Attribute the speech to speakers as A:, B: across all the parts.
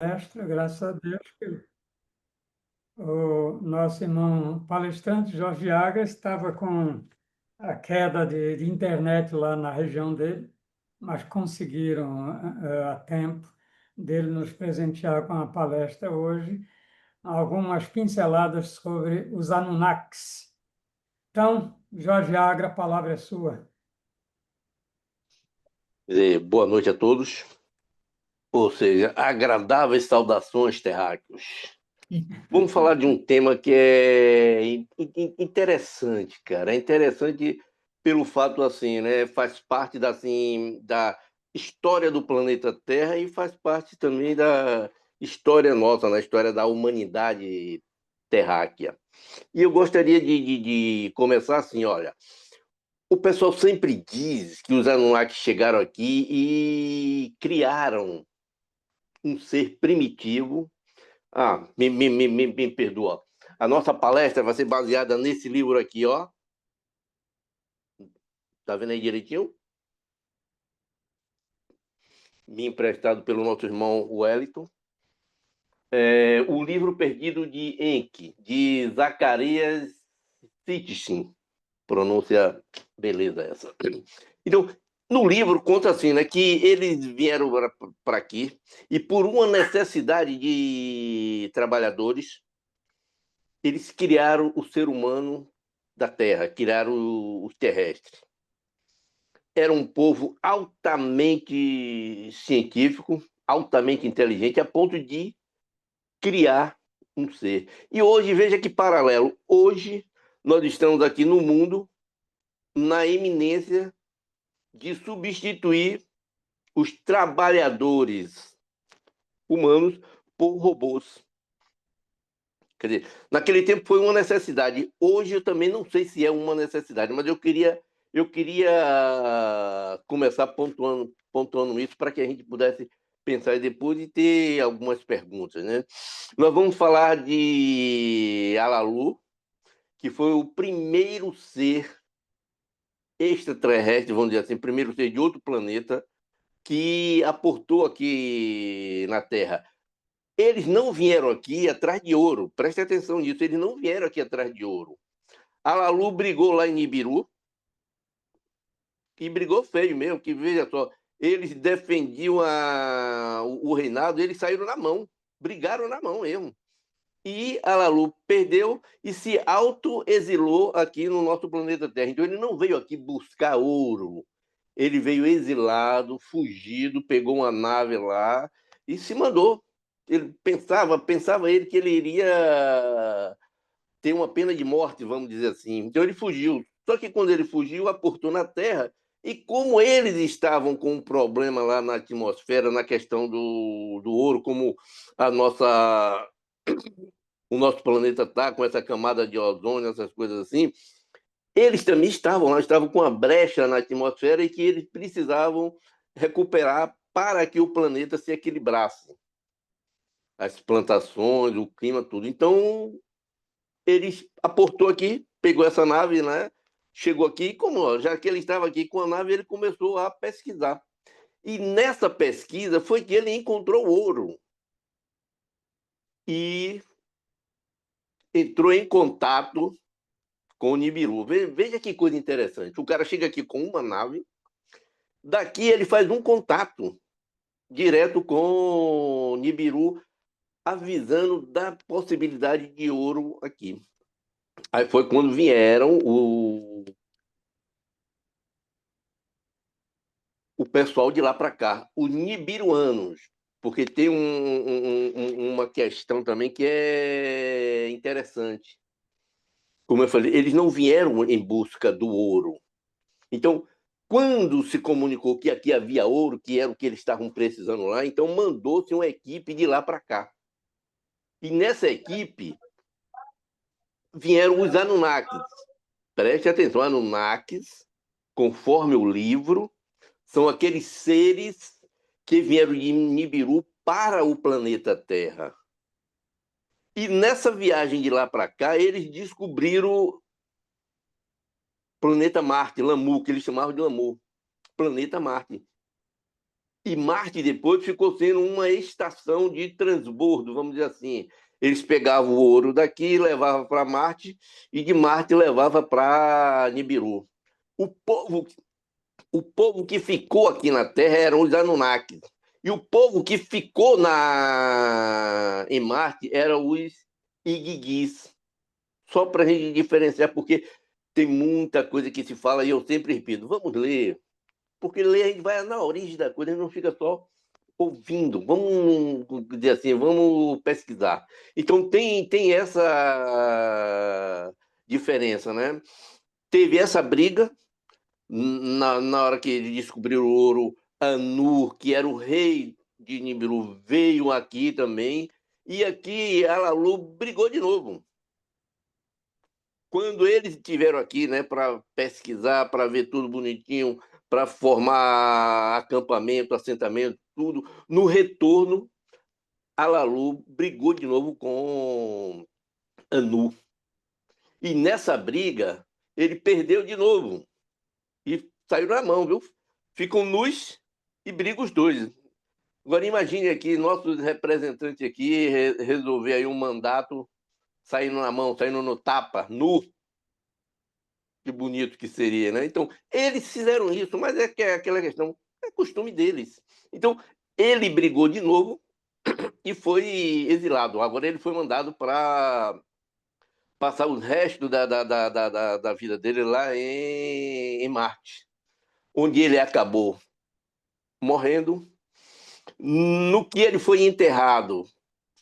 A: Mestre, graças a Deus, que o nosso irmão palestrante Jorge Agas estava com a queda de internet lá na região dele, mas conseguiram, a tempo dele nos presentear com a palestra hoje, algumas pinceladas sobre os Anunnakis. Então, Jorge Agra, a palavra é sua.
B: Boa noite a todos, ou seja, agradáveis saudações, terráqueos. Vamos falar de um tema que é interessante, cara. É interessante pelo fato, assim, né? Faz parte da, assim, da história do planeta Terra e faz parte também da história nossa, na história da humanidade terráquea. E eu gostaria de começar assim, olha. O pessoal sempre diz que os Anunnaki chegaram aqui e criaram um ser primitivo. Me perdoa. A nossa palestra vai ser baseada nesse livro aqui, ó. Tá vendo aí direitinho? Me emprestado pelo nosso irmão Wellington. O livro perdido de Enki, de Zacarias Sitchin. Pronúncia beleza essa. Então, no livro conta assim, né, que eles vieram para aqui e por uma necessidade de trabalhadores, eles criaram o ser humano da Terra, criaram os terrestres. Era um povo altamente científico, altamente inteligente, a ponto de criar um ser. E hoje, veja que paralelo, hoje nós estamos aqui no mundo na eminência de substituir os trabalhadores humanos por robôs. Quer dizer, naquele tempo foi uma necessidade. Hoje eu também não sei se é uma necessidade, mas eu queria começar pontuando isso para que a gente pudesse pensar depois e ter algumas perguntas, né? Nós vamos falar de Alalu, que foi o primeiro ser extraterrestre, vamos dizer assim, primeiro ser de outro planeta que aportou aqui na Terra. Eles não vieram aqui atrás de ouro, preste atenção nisso, eles não vieram aqui atrás de ouro. A Lalu brigou lá em Nibiru, e brigou feio mesmo, que veja só, eles defendiam o reinado, eles saíram na mão, brigaram na mão mesmo. E a Lalu perdeu e se auto-exilou aqui no nosso planeta Terra. Então ele não veio aqui buscar ouro, ele veio exilado, fugido, pegou uma nave lá e se mandou. Ele pensava ele que ele iria ter uma pena de morte, vamos dizer assim. Então ele fugiu. Só que quando ele fugiu, aportou na Terra. E como eles estavam com um problema lá na atmosfera, na questão do ouro, como a nossa, o nosso planeta está com essa camada de ozônio, essas coisas assim, eles também estavam lá, estavam com uma brecha na atmosfera e que eles precisavam recuperar para que o planeta se equilibrasse. As plantações, o clima, tudo. Então, eles aportou aqui, pegou essa nave, né? Chegou aqui, como já que ele estava aqui com a nave, ele começou a pesquisar. E nessa pesquisa foi que ele encontrou ouro. E entrou em contato com o Nibiru. Veja que coisa interessante. O cara chega aqui com uma nave, daqui ele faz um contato direto com o Nibiru, avisando da possibilidade de ouro aqui. Aí foi quando vieram o pessoal de lá para cá, os nibiruanos, porque tem uma questão também que é interessante. Como eu falei, eles não vieram em busca do ouro. Então, quando se comunicou que aqui havia ouro, que era o que eles estavam precisando lá, então mandou-se uma equipe de lá para cá. E nessa equipe vieram os Anunnakis. Preste atenção, Anunnakis, conforme o livro, são aqueles seres que vieram de Nibiru para o planeta Terra. E nessa viagem de lá para cá, eles descobriram o planeta Marte, Lamu, que eles chamavam de Lamu, planeta Marte. E Marte depois ficou sendo uma estação de transbordo, vamos dizer assim. Eles pegavam o ouro daqui, levavam para Marte, e de Marte levava para Nibiru. O povo, o povo que ficou aqui na Terra eram os Anunnakis. E o povo que ficou em Marte eram os Igigis. Só para a gente diferenciar, porque tem muita coisa que se fala, e eu sempre repito, vamos ler, porque ler a gente vai na origem da coisa, a gente não fica só ouvindo, vamos dizer assim, vamos pesquisar. Então tem essa diferença, né? Teve essa briga na hora que ele descobriu o ouro, Anu, que era o rei de Nibiru, veio aqui também, e aqui Alalu brigou de novo. Quando eles estiveram aqui, né, para pesquisar, para ver tudo bonitinho, para formar acampamento, assentamento, tudo, no retorno, Alalu brigou de novo com Anu. E nessa briga, ele perdeu de novo. E saiu na mão, viu? Ficam nus e brigam os dois. Agora imagine aqui, nossos representantes aqui resolver aí um mandato saindo na mão, saindo no tapa, nu, que bonito que seria, né? Então, eles fizeram isso, mas é que é aquela questão, é costume deles. Então, ele brigou de novo e foi exilado. Agora ele foi mandado para passar os restos da vida dele lá em Marte, onde ele acabou morrendo. No que ele foi enterrado,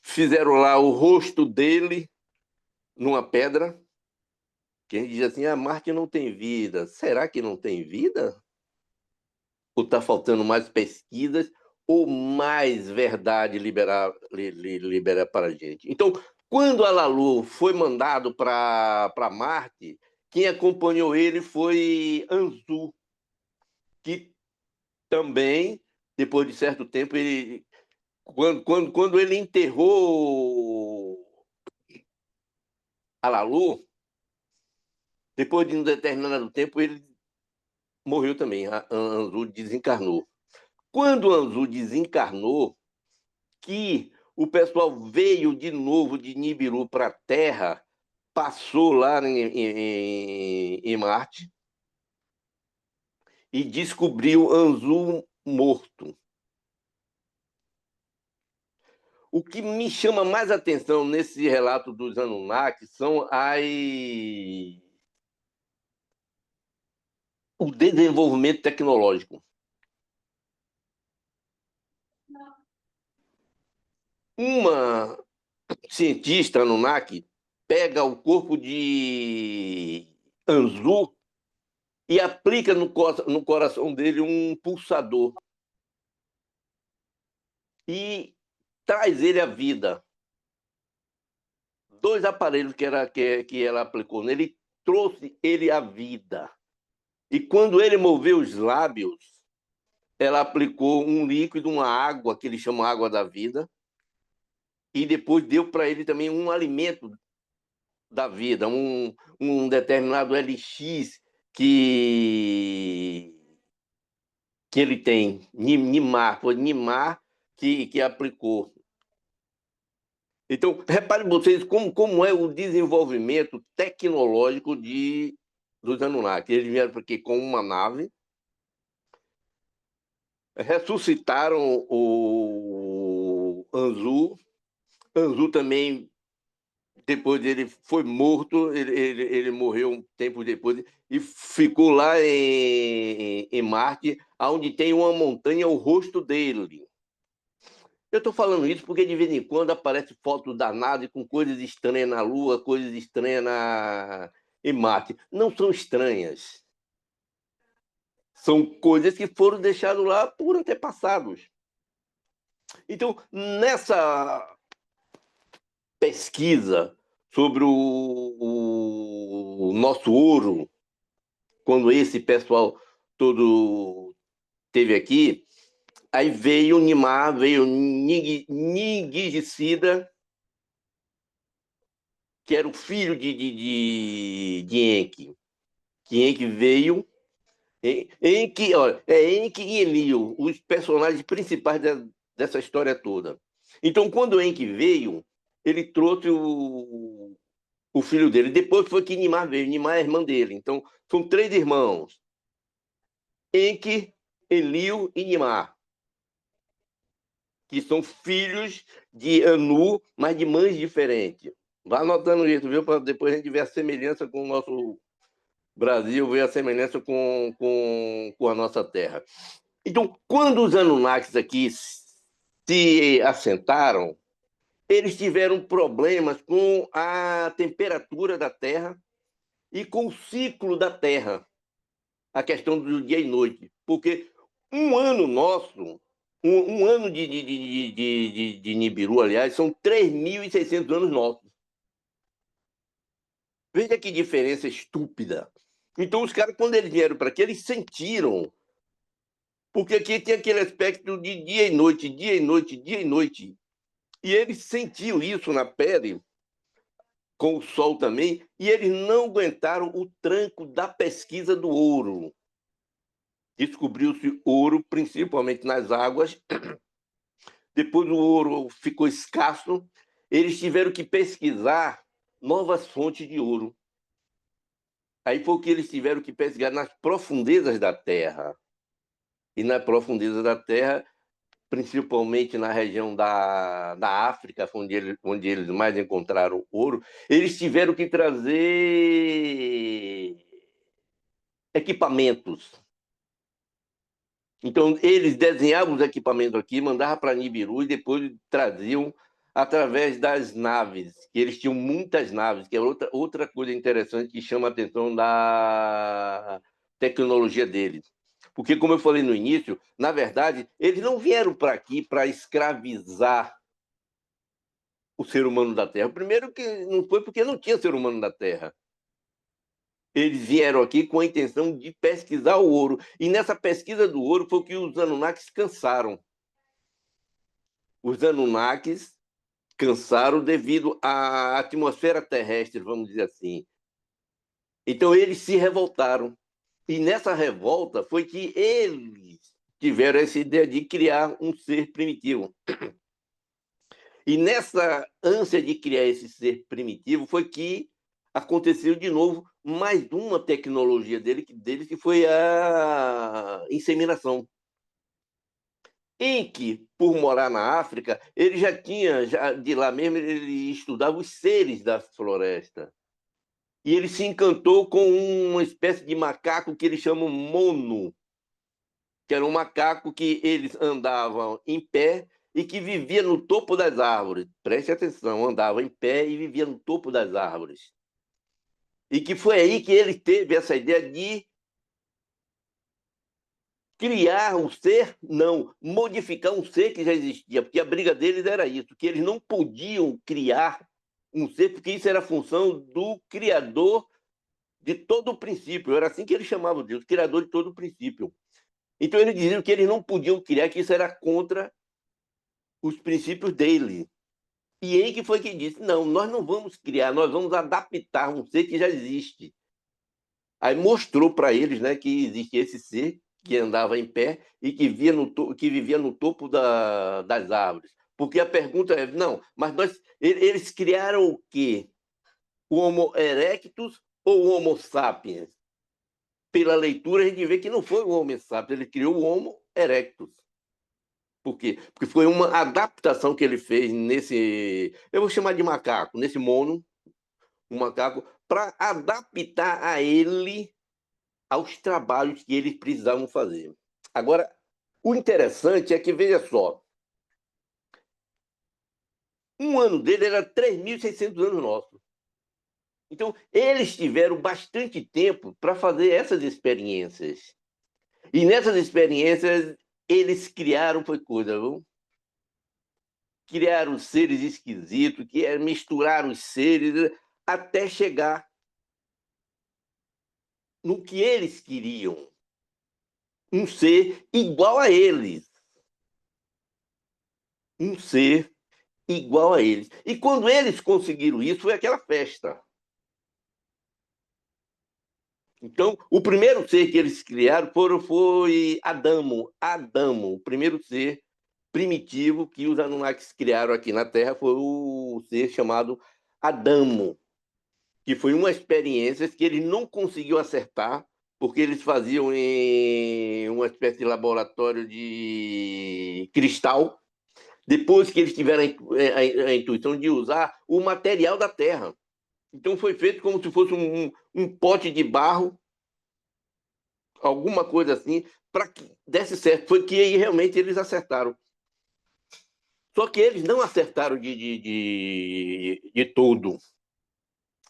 B: fizeram lá o rosto dele numa pedra. Quem diz assim, a Marte não tem vida. Será que não tem vida? Ou está faltando mais pesquisas ou mais verdade liberar para a gente? Então, quando a Lalu foi mandado para Marte, quem acompanhou ele foi Anzu, que também, depois de certo tempo, quando ele enterrou a Lalu, depois de um determinado tempo, ele morreu também. A Anzu desencarnou. Quando Anzu desencarnou, que o pessoal veio de novo de Nibiru para a Terra, passou lá em Marte e descobriu Anzu morto. O que me chama mais atenção nesse relato dos Anunnaki são o desenvolvimento tecnológico. Uma cientista Anunnaki pega o corpo de Anzu e aplica no coração dele um pulsador e traz ele à vida. Dois aparelhos que ela aplicou nele, trouxe ele à vida. E quando ele moveu os lábios, ela aplicou um líquido, uma água, que eles chamam água da vida, e depois deu para ele também um alimento da vida, um determinado LX que, que ele tem, Nimar, foi Nimar que aplicou. Então, reparem vocês como é o desenvolvimento tecnológico dos Anunnaki. Eles vieram aqui com uma nave, ressuscitaram o Anzu. Anzu também, depois dele, foi morto, ele morreu um tempo depois e ficou lá em Marte, onde tem uma montanha, o rosto dele. Eu estou falando isso porque de vez em quando aparece fotos da nave com coisas estranhas na Lua, coisas estranhas em Marte. Não são estranhas. São coisas que foram deixadas lá por antepassados. Então, nessa pesquisa sobre o nosso ouro, quando esse pessoal todo teve aqui, aí veio Nimar, veio Ningigicida, que era o filho de Enki. Que Enki veio Enki e Enlil, os personagens principais dessa história toda. Então, quando o Enki veio, ele trouxe o filho dele. Depois foi que Nimar veio. Nimar é irmã dele. Então, são três irmãos: Enki, Enlil e Nimar, que são filhos de Anu, mas de mães diferentes. Vá anotando isso, viu? Para depois a gente ver a semelhança com o nosso Brasil, ver a semelhança com a nossa terra. Então, quando os Anunnakis aqui se assentaram, eles tiveram problemas com a temperatura da Terra e com o ciclo da Terra, a questão do dia e noite. Porque um ano nosso, um ano de Nibiru, aliás, são 3.600 anos nossos. Veja que diferença estúpida. Então, os caras, quando eles vieram para aqui, eles sentiram. Porque aqui tem aquele aspecto de dia e noite, dia e noite, dia e noite. E eles sentiam isso na pele, com o sol também, e eles não aguentaram o tranco da pesquisa do ouro. Descobriu-se ouro, principalmente nas águas. Depois o ouro ficou escasso. Eles tiveram que pesquisar novas fontes de ouro. Aí foi o que eles tiveram que pesquisar nas profundezas da Terra. E na profundeza da Terra, principalmente na região da África, onde eles mais encontraram ouro, eles tiveram que trazer equipamentos. Então, eles desenhavam os equipamentos aqui, mandavam para Nibiru e depois traziam através das naves, que eles tinham muitas naves, que é outra coisa interessante que chama a atenção da tecnologia deles. Porque, como eu falei no início, na verdade, eles não vieram para aqui para escravizar o ser humano da Terra. Primeiro que não foi porque não tinha ser humano da Terra. Eles vieram aqui com a intenção de pesquisar o ouro. E nessa pesquisa do ouro foi que os Anunnakis cansaram. Os Anunnakis cansaram devido à atmosfera terrestre, vamos dizer assim. Então eles se revoltaram. E nessa revolta foi que eles tiveram essa ideia de criar um ser primitivo. E nessa ânsia de criar esse ser primitivo foi que aconteceu de novo mais uma tecnologia dele que foi a inseminação. Em que, por morar na África, ele já tinha, de lá mesmo, ele estudava os seres da floresta. E ele se encantou com uma espécie de macaco que eles chamam mono, que era um macaco que eles andavam em pé e que vivia no topo das árvores. Preste atenção, andava em pé e vivia no topo das árvores. E que foi aí que ele teve essa ideia de criar um ser, não, modificar um ser que já existia, porque a briga deles era isso, que eles não podiam criar um ser, porque isso era função do criador de todo o princípio. Era assim que eles chamavam Deus, criador de todo o princípio. Então eles diziam que eles não podiam criar, que isso era contra os princípios dele. E Henke foi quem disse: não, nós não vamos criar, nós vamos adaptar um ser que já existe. Aí mostrou para eles, né, que existe esse ser que andava em pé e que vivia no topo das árvores. Porque a pergunta é: não, mas eles criaram o quê? O Homo erectus ou o Homo sapiens? Pela leitura, a gente vê que não foi o Homo sapiens, ele criou o Homo erectus. Por quê? Porque foi uma adaptação que ele fez nesse, eu vou chamar de macaco, nesse mono, um macaco, para adaptar a ele aos trabalhos que eles precisavam fazer. Agora, o interessante é que, veja só, um ano dele era 3.600 anos nossos. Então, eles tiveram bastante tempo para fazer essas experiências. E nessas experiências, eles criaram, foi coisa, viu? Criaram seres esquisitos, que misturaram os seres até chegar no que eles queriam. Um ser igual a eles. Um ser igual a eles. E quando eles conseguiram isso, foi aquela festa. Então, o primeiro ser que eles criaram foi Adamo. Adamo, o primeiro ser primitivo que os Anunnakis criaram aqui na Terra foi o ser chamado Adamo, que foi uma experiência que ele não conseguiu acertar, porque eles faziam em uma espécie de laboratório de cristal, depois que eles tiveram a intuição de usar o material da Terra. Então foi feito como se fosse um pote de barro, alguma coisa assim, para que desse certo. Foi que aí realmente eles acertaram. Só que eles não acertaram de tudo.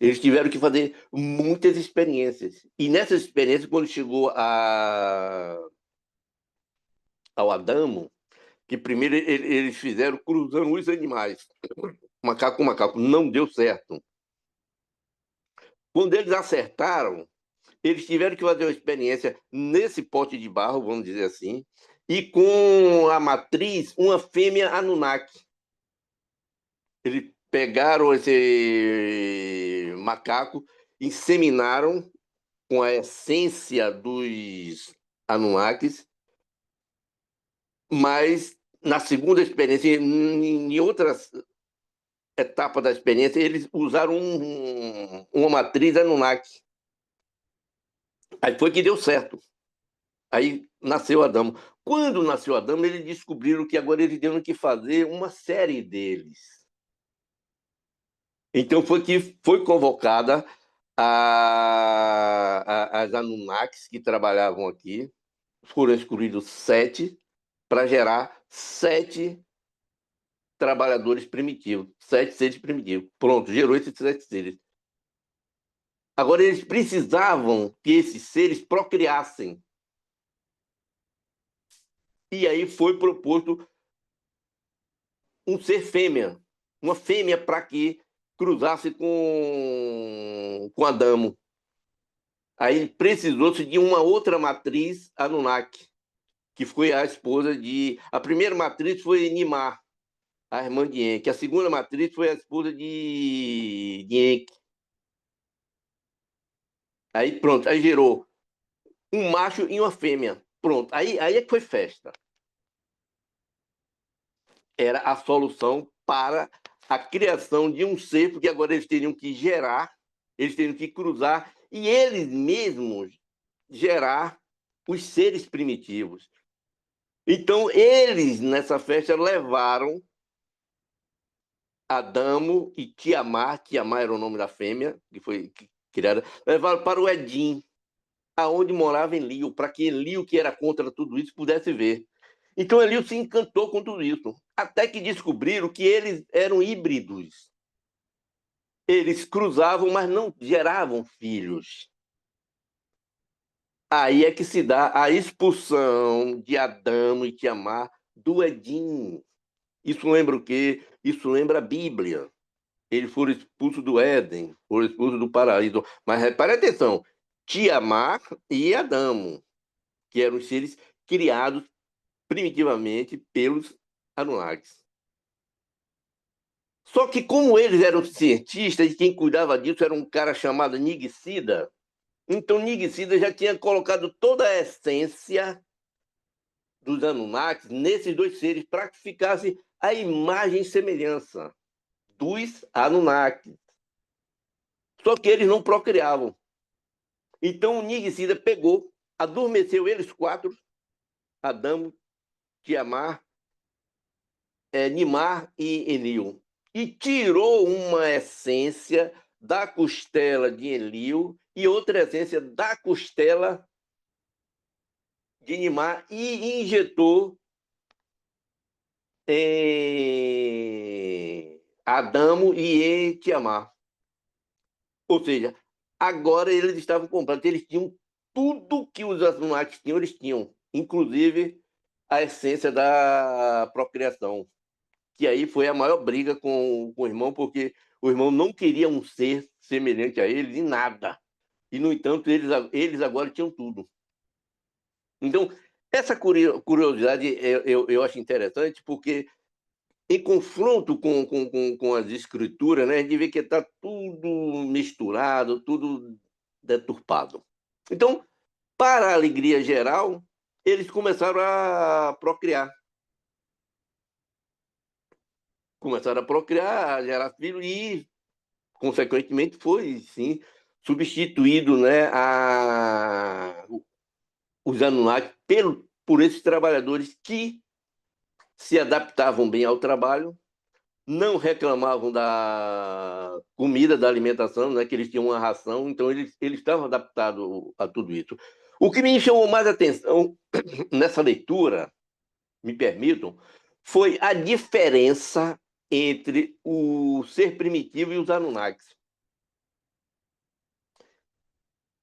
B: Eles tiveram que fazer muitas experiências. E nessas experiências, quando chegou ao Adamo, que primeiro eles fizeram cruzando os animais, macaco com macaco, não deu certo. Quando eles acertaram, eles tiveram que fazer uma experiência nesse pote de barro, vamos dizer assim, e com a matriz, uma fêmea Anunnaki. Eles pegaram esse macaco, inseminaram com a essência dos Anunnakis, mas na segunda experiência, em outras etapas da experiência, eles usaram uma matriz Anunnaki. Aí foi que deu certo. Aí nasceu Adamo. Quando nasceu Adamo, eles descobriram que agora eles tinham que fazer uma série deles. Então foi que foi convocada as Anunnakis que trabalhavam aqui, foram escolhidos 7 para gerar 7 trabalhadores primitivos, 7 seres primitivos. Pronto, gerou esses 7 seres. Agora eles precisavam que esses seres procriassem. E aí foi proposto um ser fêmea, uma fêmea para que cruzasse com Adamo. Aí precisou-se de uma outra matriz Anunnaki, que foi a esposa de... A primeira matriz foi Nimar, a irmã de Enki. A segunda matriz foi a esposa de Enki. Aí pronto, aí gerou um macho e uma fêmea. Pronto, aí é que foi festa. Era a solução para a criação de um ser, porque agora eles teriam que gerar, eles teriam que cruzar e eles mesmos gerar os seres primitivos. Então, eles, nessa festa, levaram Adamo e Tiamar, Tiamar era o nome da fêmea, que foi criada, levaram para o Edim, aonde morava Enlil, para que Enlil, que era contra tudo isso, pudesse ver. Então Enlil se encantou com tudo isso, até que descobriram que eles eram híbridos. Eles cruzavam, mas não geravam filhos. Aí é que se dá a expulsão de Adão e Tiamar do Edim. Isso lembra o quê? Isso lembra a Bíblia. Eles foram expulsos do Éden, foram expulsos do paraíso. Mas repare atenção, Tiamar e Adão, que eram os seres criados primitivamente pelos Anunnakis. Só que como eles eram cientistas e quem cuidava disso era um cara chamado Nigicida, então Nigicida já tinha colocado toda a essência dos Anunnakis nesses dois seres para que ficasse a imagem e semelhança dos Anunnakis. Só que eles não procriavam. Então o Nigicida pegou, adormeceu eles 4, Adamo, Tiamar, Nimar e Enlil, e tirou uma essência da costela de Enlil e outra essência da costela de Nimar e injetou em Adamo e em Tiamar. Ou seja, agora eles estavam completos, eles tinham tudo que os Anunnakis tinham, eles tinham, inclusive a essência da procriação. Que aí foi a maior briga com o irmão, porque o irmão não queria um ser semelhante a ele em nada. E, no entanto, eles agora tinham tudo. Então, essa curiosidade eu acho interessante, porque em confronto com as escrituras, né, a gente vê que está tudo misturado, tudo deturpado. Então, para a alegria geral, eles começaram a procriar. Começaram a procriar, a gerar filhos e, consequentemente, foi, sim, substituído, né, os Anunnaki por esses trabalhadores que se adaptavam bem ao trabalho, não reclamavam da comida, da alimentação, né, que eles tinham uma ração, então eles estavam adaptados a tudo isso. O que me chamou mais atenção nessa leitura, me permitam, foi a diferença entre o ser primitivo e os Anunnakis.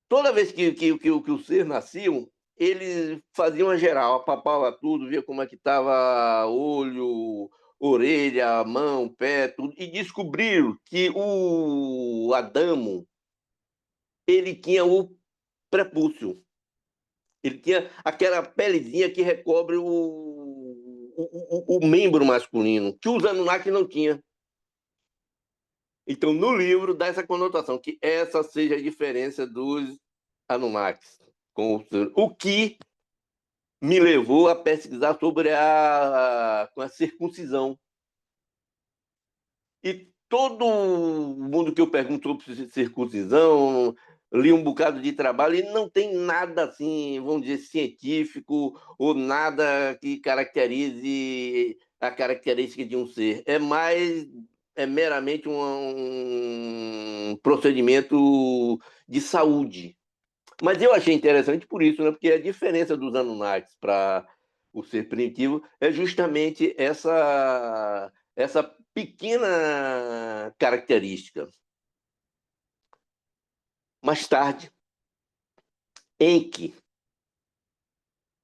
B: Toda vez que o ser nasciam, eles faziam a geral, apalpava tudo, via como é que estava olho, orelha, mão, pé, tudo, e descobriram que o Adamo, ele tinha o prepúcio, ele tinha aquela pelezinha que recobre o membro masculino, que os Anunnaki não tinham. Então, no livro, dá essa conotação, que essa seja a diferença dos Anunnakis. O que me levou a pesquisar sobre com a circuncisão. E todo mundo que eu pergunto sobre circuncisão, li um bocado de trabalho e não tem nada assim, vamos dizer, científico ou nada que caracterize a característica de um ser. É meramente um procedimento de saúde. Mas eu achei interessante por isso, né? Porque a diferença dos Anunnakis para o ser primitivo é justamente essa pequena característica. Mais tarde, Enki,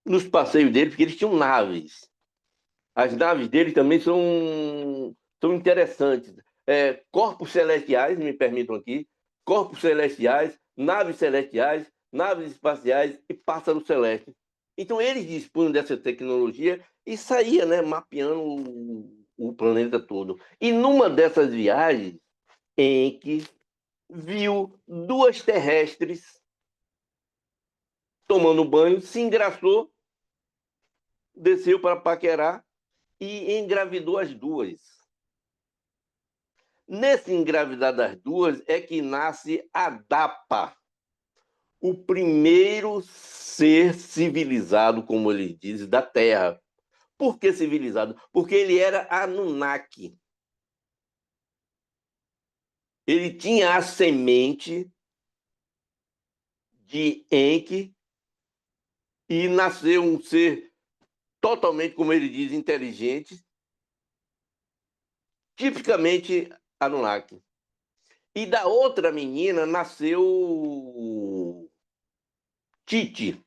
B: nos passeios dele, porque eles tinham naves. As naves dele também são interessantes. Corpos celestiais, me permitam aqui, corpos celestiais, naves espaciais e pássaros celestes. Então, eles dispunham dessa tecnologia e saía, né, mapeando o planeta todo. E numa dessas viagens, em que viu duas terrestres tomando banho, se engraçou, desceu para paquerar e engravidou as duas. Nesse engravidar das duas é que nasce Adapa, o primeiro ser civilizado, como ele diz, da Terra. Por que civilizado? Porque ele era Anunnaki. Ele tinha a semente de Enki e nasceu um ser totalmente, como ele diz, inteligente, tipicamente Anunnaki. E da outra menina nasceu Titi,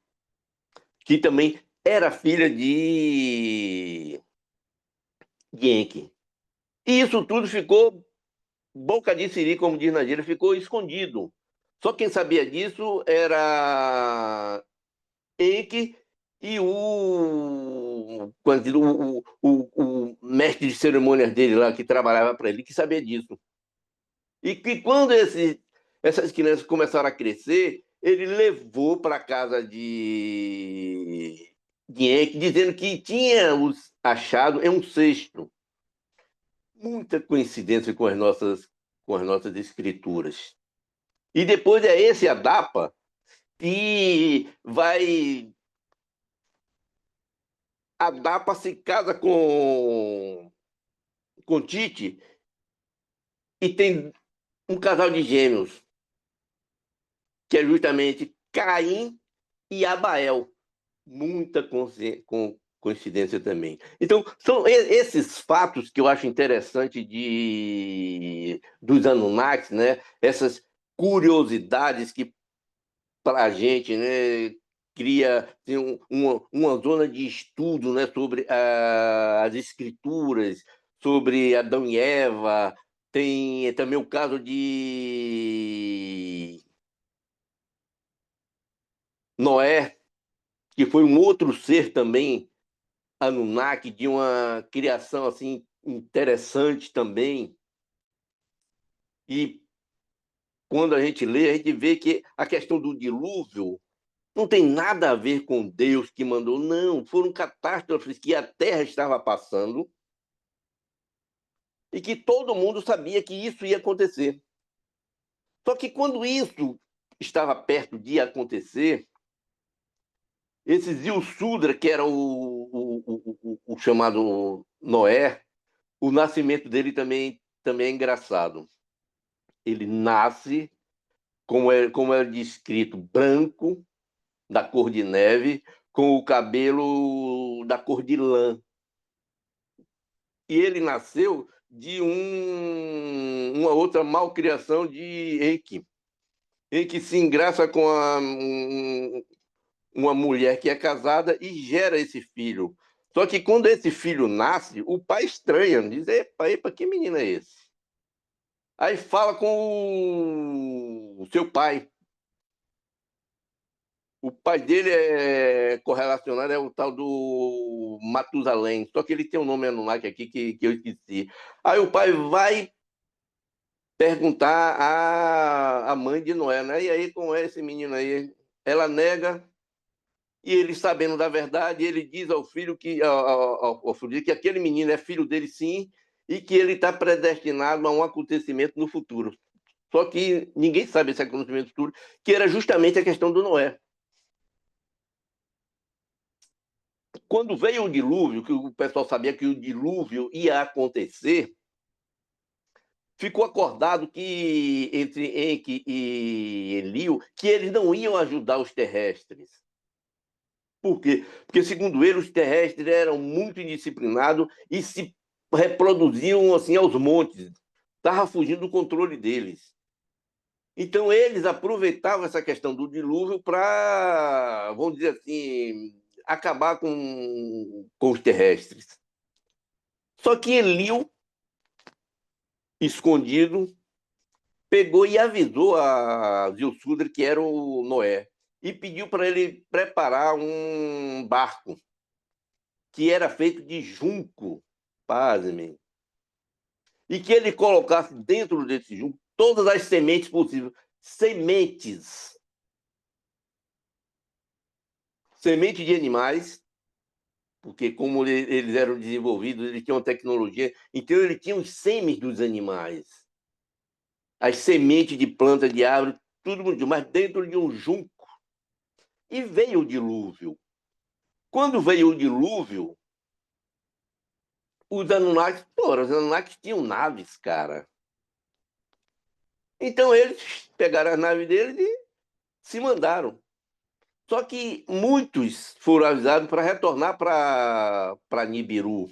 B: que também era filha de Enki. E isso tudo ficou boca de siri, como diz na gíria, ficou escondido. Só quem sabia disso era Enki e o mestre de cerimônias dele lá, que trabalhava para ele, que sabia disso. E que quando essas crianças começaram a crescer, ele levou para a casa de Enki, dizendo que tinha os achado em um cesto. Muita coincidência com as nossas escrituras. E depois é esse Adapa que vai. Adapa se casa com Tite e tem um casal de gêmeos, que é justamente Caim e Abael. Muita coincidência também. Então, são esses fatos que eu acho interessante dos Anunnakis, né? Essas curiosidades que, para a gente, né, cria assim, uma zona de estudo, né, sobre as escrituras, sobre Adão e Eva. Tem também o caso de Noé, que foi um outro ser também Anunnaki, de uma criação assim interessante também. E quando a gente lê, a gente vê que a questão do dilúvio Não tem nada a ver com Deus que mandou, não. Foram catástrofes que a Terra estava passando e que todo mundo sabia que isso ia acontecer. Só que quando isso estava perto de acontecer, esse Zilsudra, que era o chamado Noé, o nascimento dele também é engraçado. Ele nasce, como é descrito, branco, da cor de neve, com o cabelo da cor de lã. E ele nasceu de uma outra malcriação de Enki. Enki se engraça com uma mulher que é casada e gera esse filho. Só que quando esse filho nasce, o pai estranha, diz: epa, epa, que menino é esse? Aí fala com o seu pai. O pai dele é correlacionado, é o tal do Matusalém, só que ele tem um nome Anunnaki aqui que eu esqueci. Aí o pai vai perguntar à mãe de Noé, né? E aí, como é esse menino aí? Ela nega, e ele, sabendo da verdade, ele diz ao filho ao filho que aquele menino é filho dele, sim, e que ele está predestinado a um acontecimento no futuro. Só que ninguém sabe esse acontecimento futuro, que era justamente a questão do Noé. Quando veio o dilúvio, que o pessoal sabia que o dilúvio ia acontecer, ficou acordado que entre Enki e Elio que eles não iam ajudar os terrestres. Por quê? Porque, segundo ele, os terrestres eram muito indisciplinados e se reproduziam assim aos montes. Estava fugindo do controle deles. Então, eles aproveitavam essa questão do dilúvio para, vamos dizer assim, acabar com os terrestres. Só que Elio, escondido, pegou e avisou a Zilsudra que era o Noé e pediu para ele preparar um barco que era feito de junco, pasmem, e que ele colocasse dentro desse junco todas as sementes possíveis. Semente de animais, porque como eles eram desenvolvidos, eles tinham tecnologia, então ele tinha os sêmen dos animais, as sementes de planta, de árvore, tudo muito, mas dentro de um junco. E veio o dilúvio. Quando veio o dilúvio, os Anunnakis tinham naves, cara. Então eles pegaram as naves deles e se mandaram. Só que muitos foram avisados para retornar para Nibiru.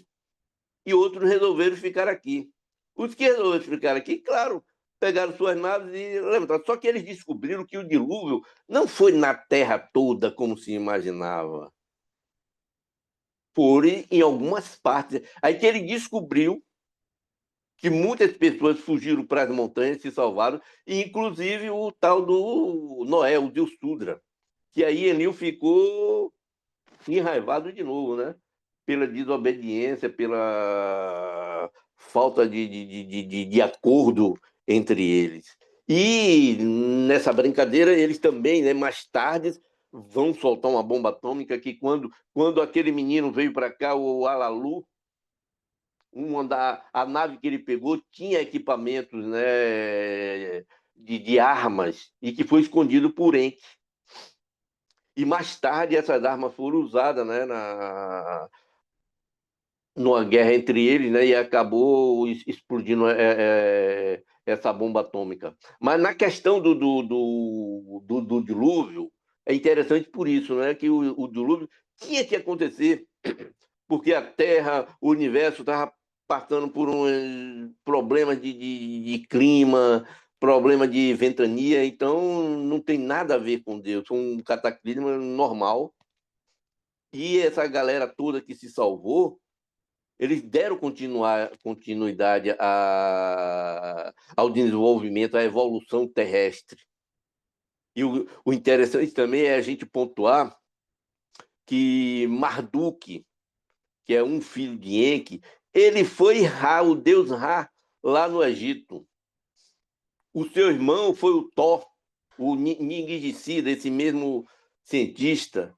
B: E outros resolveram ficar aqui. Os que resolveram ficar aqui, claro, pegaram suas naves e levantaram. Só que eles descobriram que o dilúvio não foi na Terra toda como se imaginava. Foi em algumas partes. Aí que ele descobriu que muitas pessoas fugiram para as montanhas, se salvaram, e inclusive o tal do Noé, o Deus Sudra, que aí Enlil ficou enraivado de novo, né? Pela desobediência, pela falta de acordo entre eles. E nessa brincadeira, eles também, né, mais tarde, vão soltar uma bomba atômica que quando aquele menino veio para cá, o Alalu, a nave que ele pegou tinha equipamentos, né, de armas e que foi escondido por Enki. E mais tarde essas armas foram usadas, né, numa guerra entre eles, né, e acabou explodindo essa bomba atômica. Mas na questão do dilúvio, é interessante por isso, né, que o dilúvio tinha que acontecer, porque a Terra, o universo estava passando por um problema de clima, problema de ventania, então não tem nada a ver com Deus, foi um cataclisma normal. E essa galera toda que se salvou, eles deram continuidade ao desenvolvimento, à evolução terrestre. E o interessante também é a gente pontuar que Marduk, que é um filho de Enki, ele foi Ra, o deus Ra, lá no Egito. O seu irmão foi o Thor, o Ningiricida, esse mesmo cientista,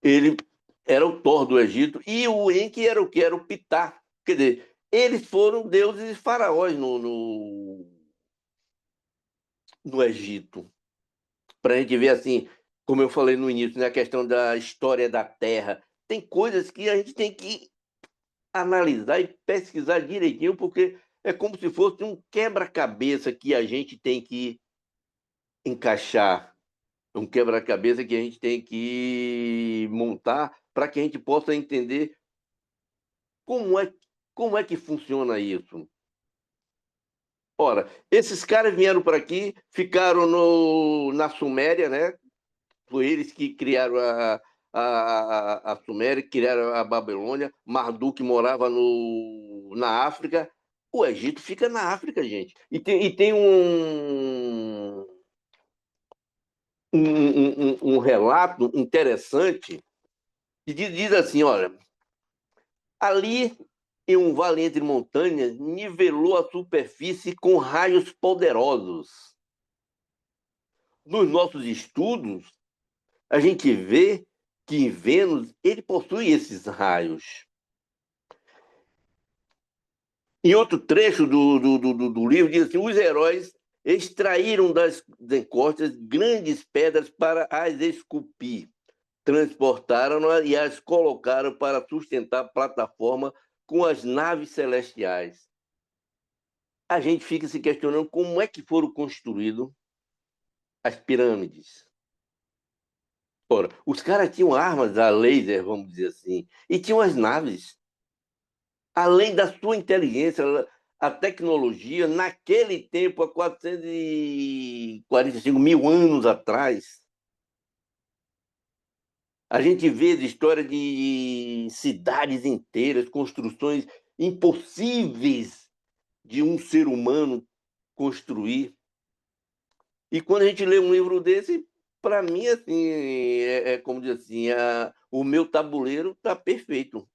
B: ele era o Thor do Egito, e o Enki era o que? Era o Ptah. Quer dizer, eles foram deuses e faraós no Egito. Para a gente ver assim, como eu falei no início, né, a questão da história da Terra. Tem coisas que a gente tem que analisar e pesquisar direitinho, porque é como se fosse um quebra-cabeça que a gente tem que encaixar, um quebra-cabeça que a gente tem que montar para que a gente possa entender como é, como é que funciona isso. Ora, esses caras vieram para aqui, ficaram na Suméria, né? Foi eles que criaram a Suméria, criaram a Babilônia. Marduk morava na África. O Egito fica na África, gente. E tem um relato interessante que diz assim: olha, ali em um vale entre montanhas, nivelou a superfície com raios poderosos. Nos nossos estudos, a gente vê que em Vênus ele possui esses raios. Em outro trecho do livro, diz assim: os heróis extraíram das encostas grandes pedras para as esculpir, transportaram-nas e as colocaram para sustentar a plataforma com as naves celestiais. A gente fica se questionando como é que foram construídas as pirâmides. Ora, os caras tinham armas a laser, vamos dizer assim, e tinham as naves. Além da sua inteligência, a tecnologia, naquele tempo, há 445 mil anos atrás, a gente vê a história de cidades inteiras, construções impossíveis de um ser humano construir. E quando a gente lê um livro desse, para mim, assim, é como dizer assim, o meu tabuleiro está perfeito.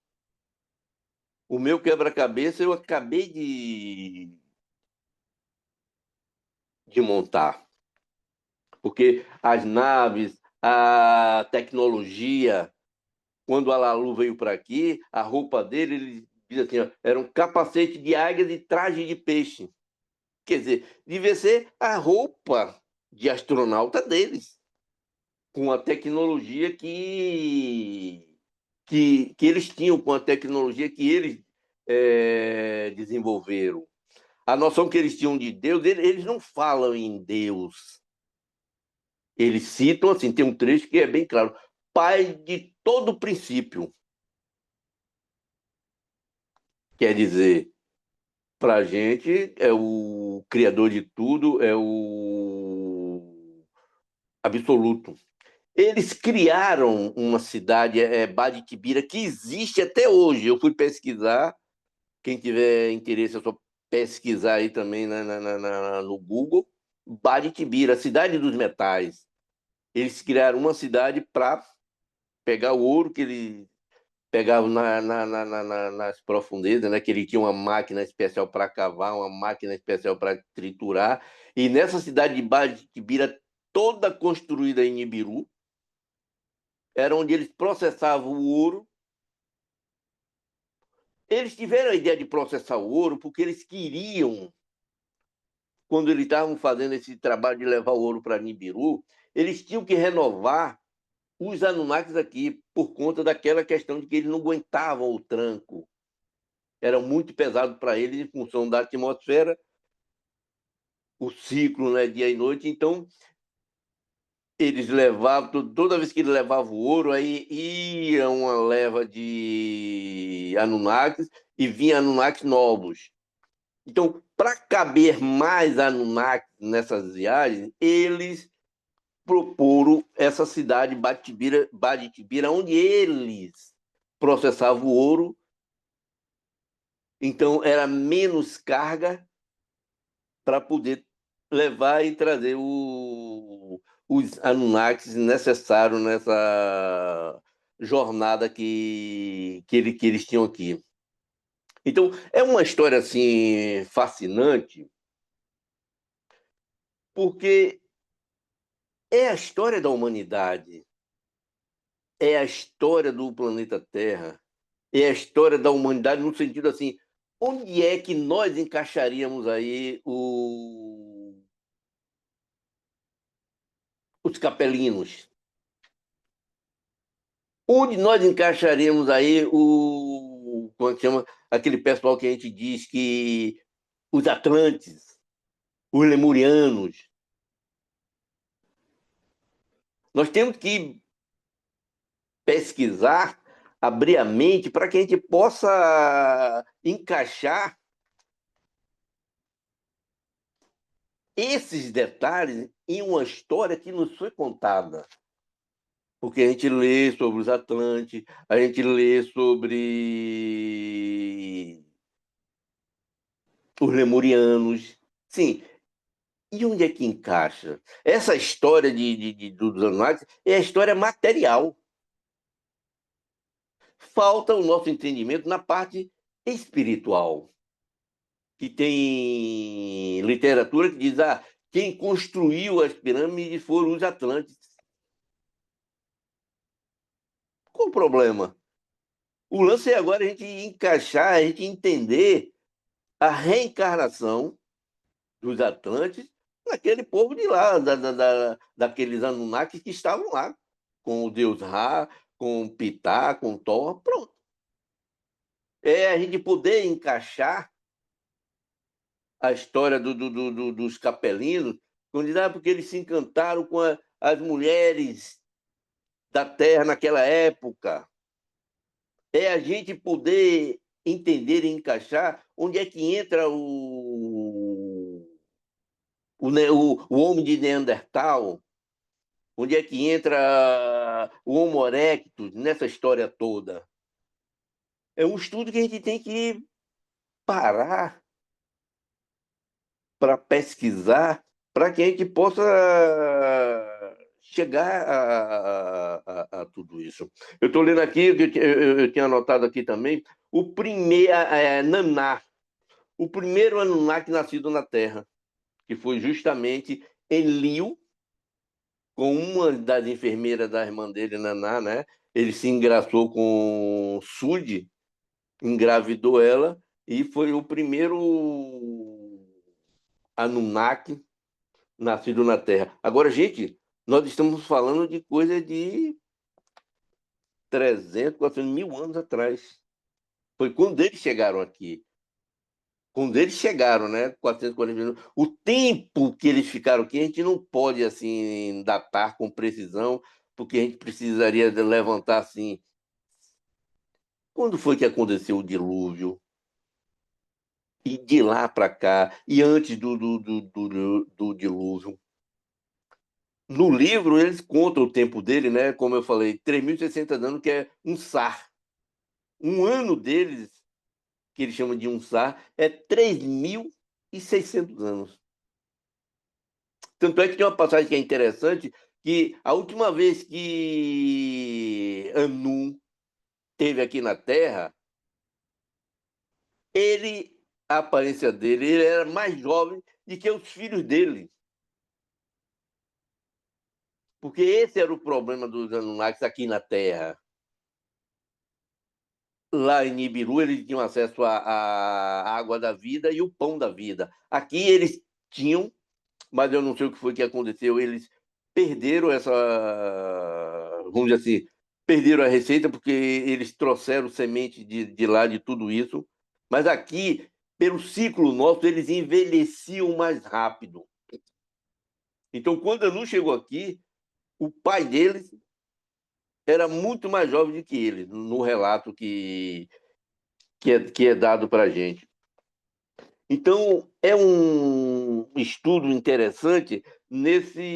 B: O meu quebra-cabeça eu acabei de montar. Porque as naves, a tecnologia, quando a Lalu veio para aqui, a roupa dele, ele diz assim, ó, era um capacete de águia e traje de peixe. Quer dizer, devia ser a roupa de astronauta deles, com a tecnologia que eles tinham, com a tecnologia que eles desenvolveram. A noção que eles tinham de Deus, eles não falam em Deus. Eles citam, assim, tem um trecho que é bem claro: Pai de todo princípio. Quer dizer, para a gente, é o criador de tudo, é o absoluto. Eles criaram uma cidade, Baditibira, que existe até hoje. Eu fui pesquisar, quem tiver interesse é só pesquisar aí também no Google. Baditibira, a cidade dos metais. Eles criaram uma cidade para pegar o ouro que eles pegavam nas profundezas, né? Que ele tinha uma máquina especial para cavar, uma máquina especial para triturar. E nessa cidade de Baditibira, toda construída em Ibiru, era onde eles processavam o ouro. Eles tiveram a ideia de processar o ouro porque eles queriam, quando eles estavam fazendo esse trabalho de levar o ouro para Nibiru, eles tinham que renovar os Anunnakis aqui por conta daquela questão de que eles não aguentavam o tranco. Era muito pesado para eles em função da atmosfera, o ciclo, né, dia e noite. Então, eles levavam, toda vez que eles levavam o ouro, aí ia uma leva de Anunnakis e vinha Anunnakis novos. Então, para caber mais Anunnakis nessas viagens, eles proporam essa cidade Baditibira, onde eles processavam o ouro. Então, era menos carga para poder levar e trazer os Anunnakis necessários nessa jornada que eles tinham aqui. Então, é uma história assim fascinante, porque É a história da humanidade, é a história do planeta Terra, é a história da humanidade no sentido assim, onde é que nós encaixaríamos aí os capelinos? Onde nós encaixaríamos aí como é que chama? Aquele pessoal que a gente diz que os Atlantes, os Lemurianos. Nós temos que pesquisar, abrir a mente para que a gente possa encaixar esses detalhes em uma história que nos foi contada. Porque a gente lê sobre os Atlantes, a gente lê sobre os Lemurianos. Sim, e onde é que encaixa? Essa história dos Anunnakis é a história material. Falta o nosso entendimento na parte espiritual. Que tem literatura que diz: quem construiu as pirâmides foram os Atlantes. Qual o problema? O lance é agora a gente encaixar, a gente entender a reencarnação dos Atlantes naquele povo de lá, daqueles Anunnakis que estavam lá, com o deus Ra, com Pitá, com Thor, pronto. É a gente poder encaixar a história dos capelinos, quando diz, porque eles se encantaram com as mulheres da terra naquela época. É a gente poder entender e encaixar onde é que entra o homem de Neandertal, onde é que entra o Homo erectus nessa história toda. É um estudo que a gente tem que parar para pesquisar, para que a gente possa chegar a tudo isso. Eu estou lendo aqui, eu tinha anotado aqui também, o primeiro Naná, o primeiro Anunnaki nascido na Terra, que foi justamente Enlil, com uma das enfermeiras da irmã dele, Naná, né? Ele se engraçou com Sud, engravidou ela, e foi o primeiro Anunnaki nascido na Terra. Agora, gente, nós estamos falando de coisa de 300, 400 mil anos atrás. Foi quando eles chegaram aqui. Quando eles chegaram, né? 440 mil anos. O tempo que eles ficaram aqui, a gente não pode, assim, datar com precisão, porque a gente precisaria levantar, assim, quando foi que aconteceu o dilúvio? E de lá para cá, e antes do dilúvio. No livro, eles contam o tempo dele, né? Como eu falei, 3.600 anos, que é um sar. Um ano deles, que eles chamam de um sar, é 3.600 anos. Tanto é que tem uma passagem que é interessante, que a última vez que Anu esteve aqui na Terra, ele, a aparência dele, ele era mais jovem do que os filhos dele. Porque esse era o problema dos Anunnakis aqui na Terra. Lá em Nibiru, eles tinham acesso à água da vida e o pão da vida. Aqui eles tinham, mas eu não sei o que foi que aconteceu. Eles perderam essa, vamos dizer assim, perderam a receita porque eles trouxeram semente de lá, de tudo isso. Mas aqui, pelo ciclo nosso, eles envelheciam mais rápido. Então, quando a Anu chegou aqui, o pai deles era muito mais jovem do que ele, no relato que é dado para a gente. Então, é um estudo interessante nesse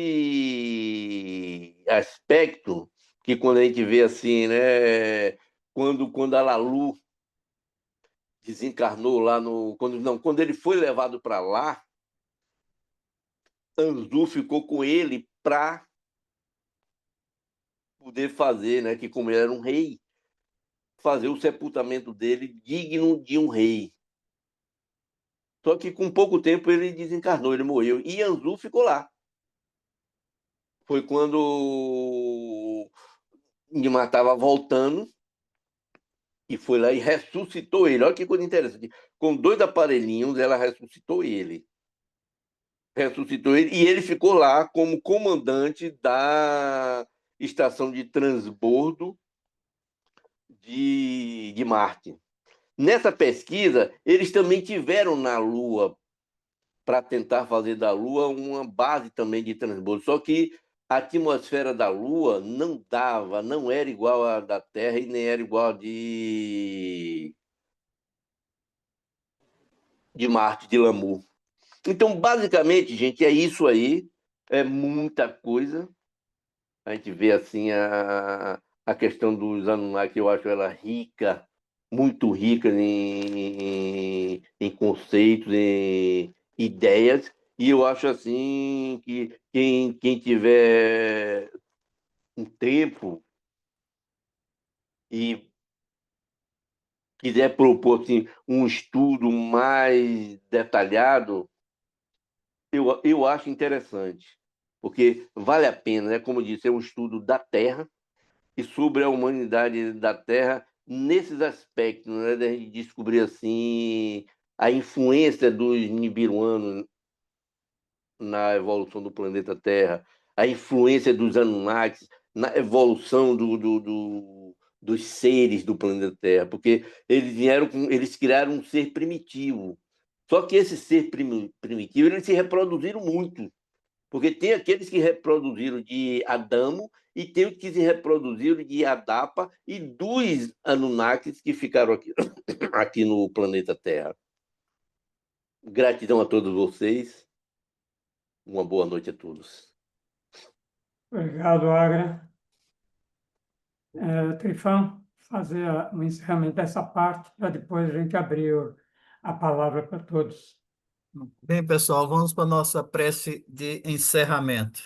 B: aspecto que quando a gente vê assim, né, quando a Lalu desencarnou lá no, quando não, quando ele foi levado para lá, Anzu ficou com ele para poder fazer, né, que como ele era um rei, fazer o sepultamento dele digno de um rei. Só que com pouco tempo ele desencarnou, ele morreu. E Anzu ficou lá. foi quando Nigmar estava voltando e foi lá e ressuscitou ele. Olha que coisa interessante. Com 2 aparelhinhos, ela ressuscitou ele. Ressuscitou ele e ele ficou lá como comandante da estação de transbordo de Marte. Nessa pesquisa, eles também tiveram na Lua para tentar fazer da Lua uma base também de transbordo. Só que a atmosfera da Lua não dava, não era igual à da Terra e nem era igual a de Marte, de Lamu. Então, basicamente, gente, é isso aí. É muita coisa. A gente vê assim a questão dos Anunnaki, eu acho ela rica, muito rica em conceitos, em ideias, e eu acho assim que quem tiver um tempo e quiser propor assim, um estudo mais detalhado, eu acho interessante, porque vale a pena, né? Como eu disse, é um estudo da Terra e sobre a humanidade da Terra nesses aspectos, né, da gente descobrir assim a influência dos nibiruanos na evolução do planeta Terra, a influência dos Anunnakis na evolução dos seres do planeta Terra, porque eles criaram um ser primitivo. Só que esse ser primitivo, eles se reproduziram muito. Porque tem aqueles que reproduziram de Adamo e tem os que se reproduziram de Adapa e dos Anunnakis que ficaram aqui, aqui no planeta Terra. Gratidão a todos vocês. Uma boa noite a todos.
A: Obrigado, Agra. Trifão, fazer o encerramento dessa parte, para depois a gente abrir a palavra para todos.
C: Bem, pessoal, vamos para a nossa prece de encerramento.